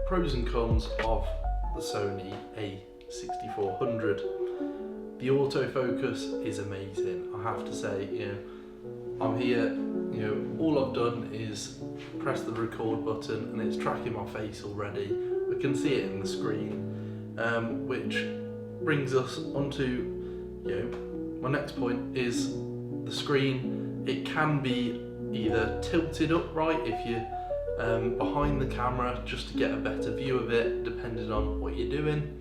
pros and cons of the Sony A6400. The autofocus is amazing, I have to say. I'm here, all I've done is press the record button and it's tracking my face already. I can see it in the screen, which brings us onto, my next point is the screen. It can be either tilted upright if you're behind the camera just to get a better view of it, depending on what you're doing,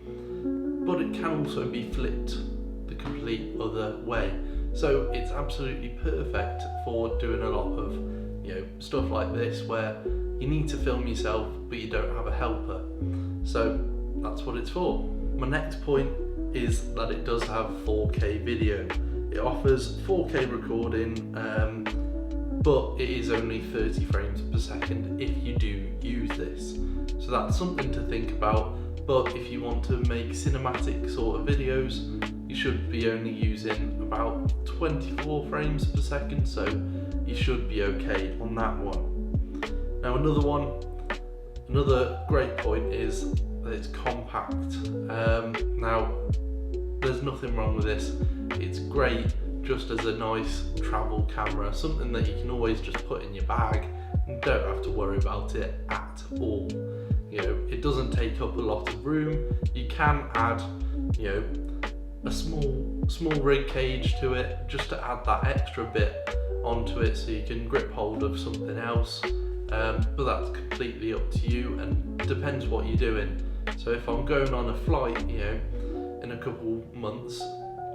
but it can also be flipped the complete other way. So it's absolutely perfect for doing a lot of stuff like this where you need to film yourself but you don't have a helper. So that's what it's for. My next point is that it does have 4K video. It offers 4K recording, but it is only 30 frames per second if you do use this. So that's something to think about, but if you want to make cinematic sort of videos, you should be only using about 24 frames per second, so you should be okay on that one. Now another great point is that it's compact. Now there's nothing wrong with this. It's great just as a nice travel camera, something that you can always just put in your bag and don't have to worry about it at all. It doesn't take up a lot of room. You can add, a small rig cage to it just to add that extra bit onto it so you can grip hold of something else, but that's completely up to you and depends what you're doing. So if I'm going on a flight, in a couple months,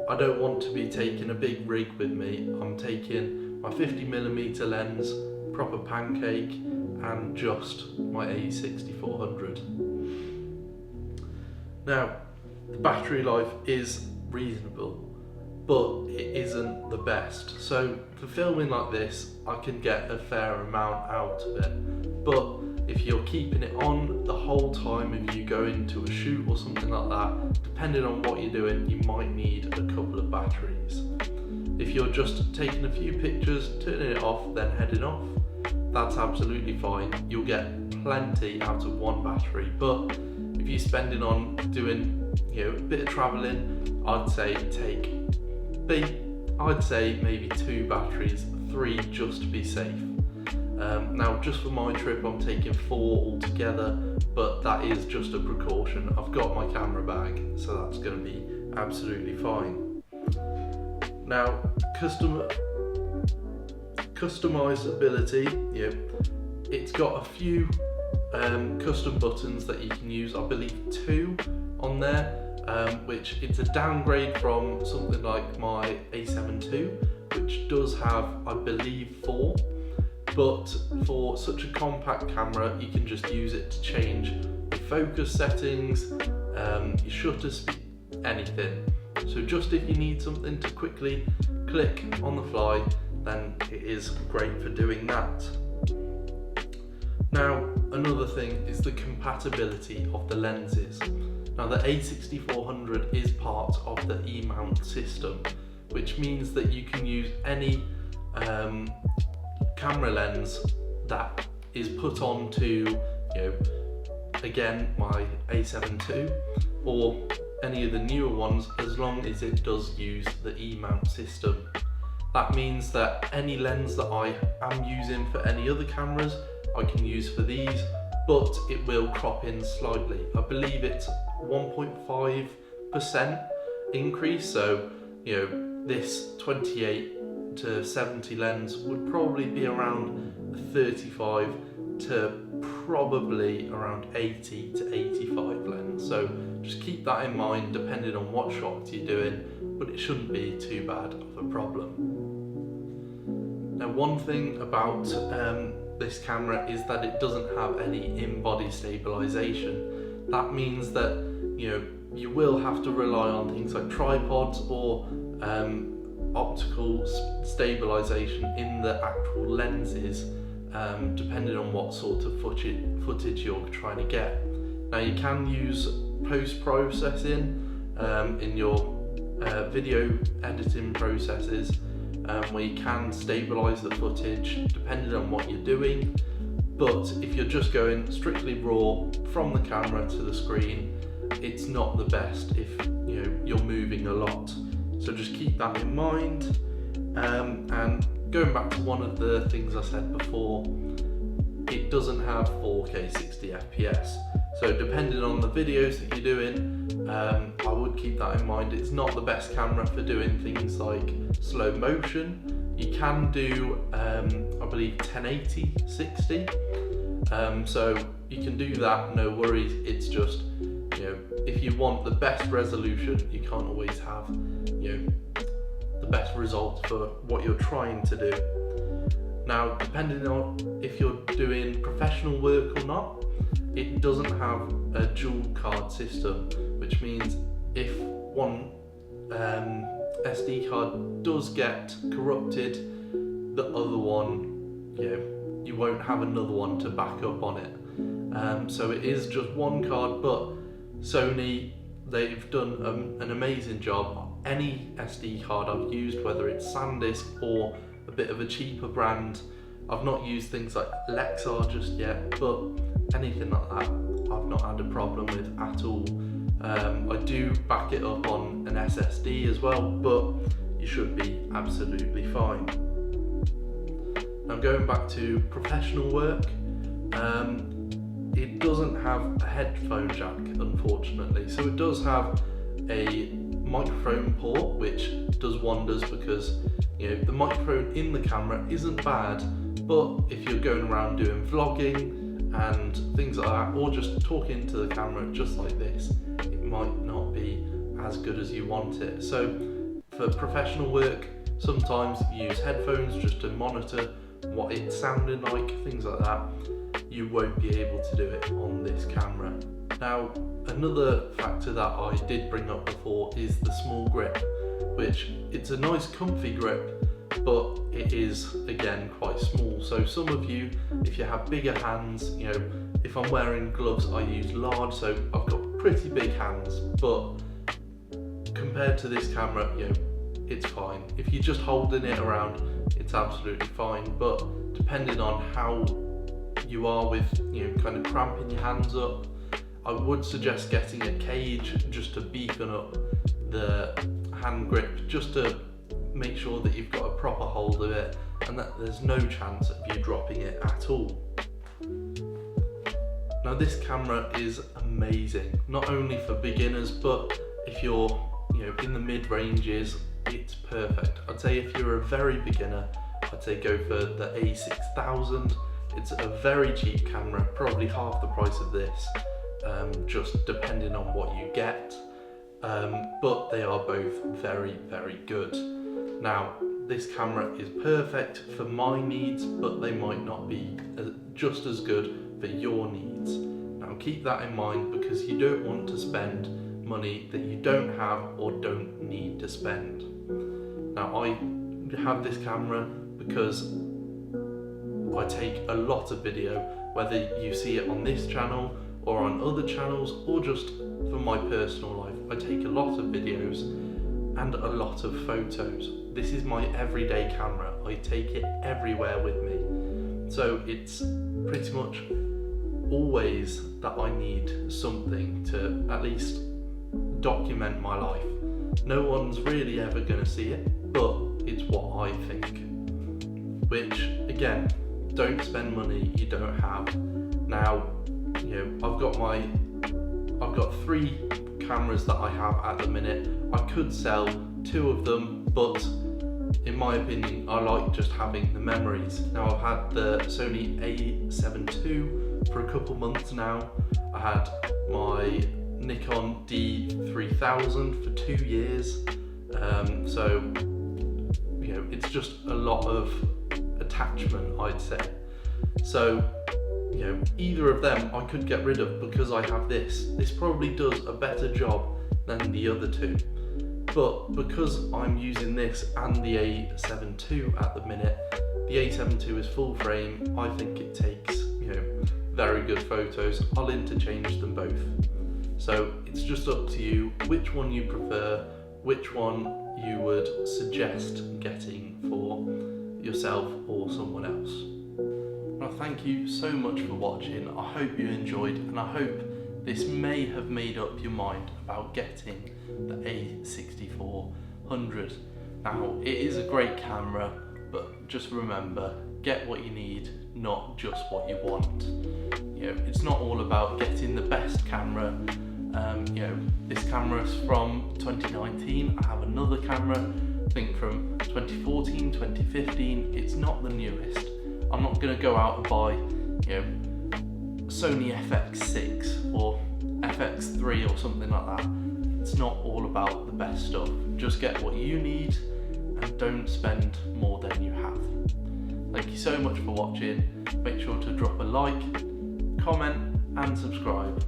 I don't want to be taking a big rig with me. I'm taking my 50mm lens, proper pancake, and just my A6400. Now, the battery life is reasonable, but it isn't the best. So for filming like this, I can get a fair amount out of it. But if you're keeping it on the whole time, if you go into a shoot or something like that, depending on what you're doing, you might need a couple of batteries. If you're just taking a few pictures, turning it off, then heading off, that's absolutely fine. You'll get plenty out of one battery. But if you're spending on doing a bit of traveling, I'd say maybe 2 batteries, 3 just to be safe. Now just for my trip I'm taking 4 altogether, but that is just a precaution. I've got my camera bag, so that's going to be absolutely fine. Now customizability, it's got a few custom buttons that you can use, I believe 2 on there, which it's a downgrade from something like my A7 II, which does have, I believe, 4. But for such a compact camera, you can just use it to change the focus settings, your shutter speed, anything. So just if you need something to quickly click on the fly, then it is great for doing that. Now, another thing is the compatibility of the lenses. Now the A6400 is part of the E-mount system, which means that you can use any camera lens that is put onto, again, my A7 II or any of the newer ones, as long as it does use the E-mount system. That means that any lens that I am using for any other cameras, I can use for these, but it will crop in slightly. I believe it's 1.5% increase, so this 28 to 70 lens would probably be around 35 to probably around 80 to 85 lens. So just keep that in mind depending on what shots you're doing, but it shouldn't be too bad of a problem. Now one thing about this camera is that it doesn't have any in-body stabilization. That means that you will have to rely on things like tripods or optical stabilization in the actual lenses, depending on what sort of footage you're trying to get. Now you can use post-processing in your video editing processes, where you can stabilize the footage depending on what you're doing, but if you're just going strictly raw from the camera to the screen, it's not the best if you're moving a lot. So just keep that in mind. And going back to one of the things I said before, it doesn't have 4K 60 FPS. So depending on the videos that you're doing, I would keep that in mind. It's not the best camera for doing things like slow motion. You can do, I believe, 1080 60. So you can do that, no worries. It's just, if you want the best resolution, you can't always have, the best results for what you're trying to do. Now, depending on if you're doing professional work or not, it doesn't have a dual card system, which means if one SD card does get corrupted, the other one, you won't have another one to back up on it. So it is just one card, but Sony, they've done an amazing job. Any SD card I've used, whether it's SanDisk or a bit of a cheaper brand, I've not used things like Lexar just yet, but anything like that I've not had a problem with at all. I do back it up on an SSD as well, but you should be absolutely fine. Now, going back to professional work, it doesn't have a headphone jack, unfortunately. So it does have a microphone port, which does wonders because the microphone in the camera isn't bad, but if you're going around doing vlogging and things like that, or just talking to the camera just like this, it might not be as good as you want it. So for professional work, sometimes you use headphones just to monitor what it's sounding like, things like that. You won't be able to do it on this camera. Now, another factor that I did bring up before is the small grip, which it's a nice comfy grip, but it is again quite small. So some of you, if you have bigger hands, if I'm wearing gloves, I use large, so I've got pretty big hands, but compared to this camera, it's fine. If you're just holding it around, it's absolutely fine, but depending on how you are with, kind of cramping your hands up, I would suggest getting a cage just to beefing up the hand grip, just to make sure that you've got a proper hold of it and that there's no chance of you dropping it at all. Now, this camera is amazing, not only for beginners, but if you're in the mid-ranges, it's perfect. I'd say if you're a very beginner, I'd say go for the A6000. It's a very cheap camera, probably half the price of this, just depending on what you get. But they are both very, very good. Now, this camera is perfect for my needs, but they might not be just as good for your needs. Now, keep that in mind because you don't want to spend money that you don't have or don't need to spend. Now, I have this camera because I take a lot of video, whether you see it on this channel or on other channels or just for my personal life. I take a lot of videos and a lot of photos. This is my everyday camera. I take it everywhere with me. So it's pretty much always that I need something to at least document my life. No one's really ever going to see it, but it's what I think. Which, again, don't spend money you don't have. Now, I've got 3 cameras that I have at the minute. I could sell 2 of them, but in my opinion, I like just having the memories. Now, I've had the Sony A7 II for a couple months now. I had my Nikon D3000 for 2 years. So, it's just a lot of attachment, I'd say. So, either of them I could get rid of because I have this. This probably does a better job than the other 2. But because I'm using this and the A7 II at the minute, the A7 II is full frame. I think it takes, very good photos. I'll interchange them both. So it's just up to you which one you prefer, which one you would suggest getting for yourself or someone else. Well, thank you so much for watching. I hope you enjoyed, and I hope this may have made up your mind about getting the A6400. Now, it is a great camera, but just remember, get what you need, not just what you want. You know, it's not all about getting the best camera. You know, this camera's from 2019. I have another camera, I think from 2014, 2015. It's not the newest. I'm not going to go out and buy, you know, Sony FX6 or FX3 or something like that. It's not all about the best stuff. Just get what you need and don't spend more than you have. Thank you so much for watching. Make sure to drop a like, comment and subscribe.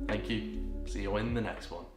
Thank you. See you in the next one.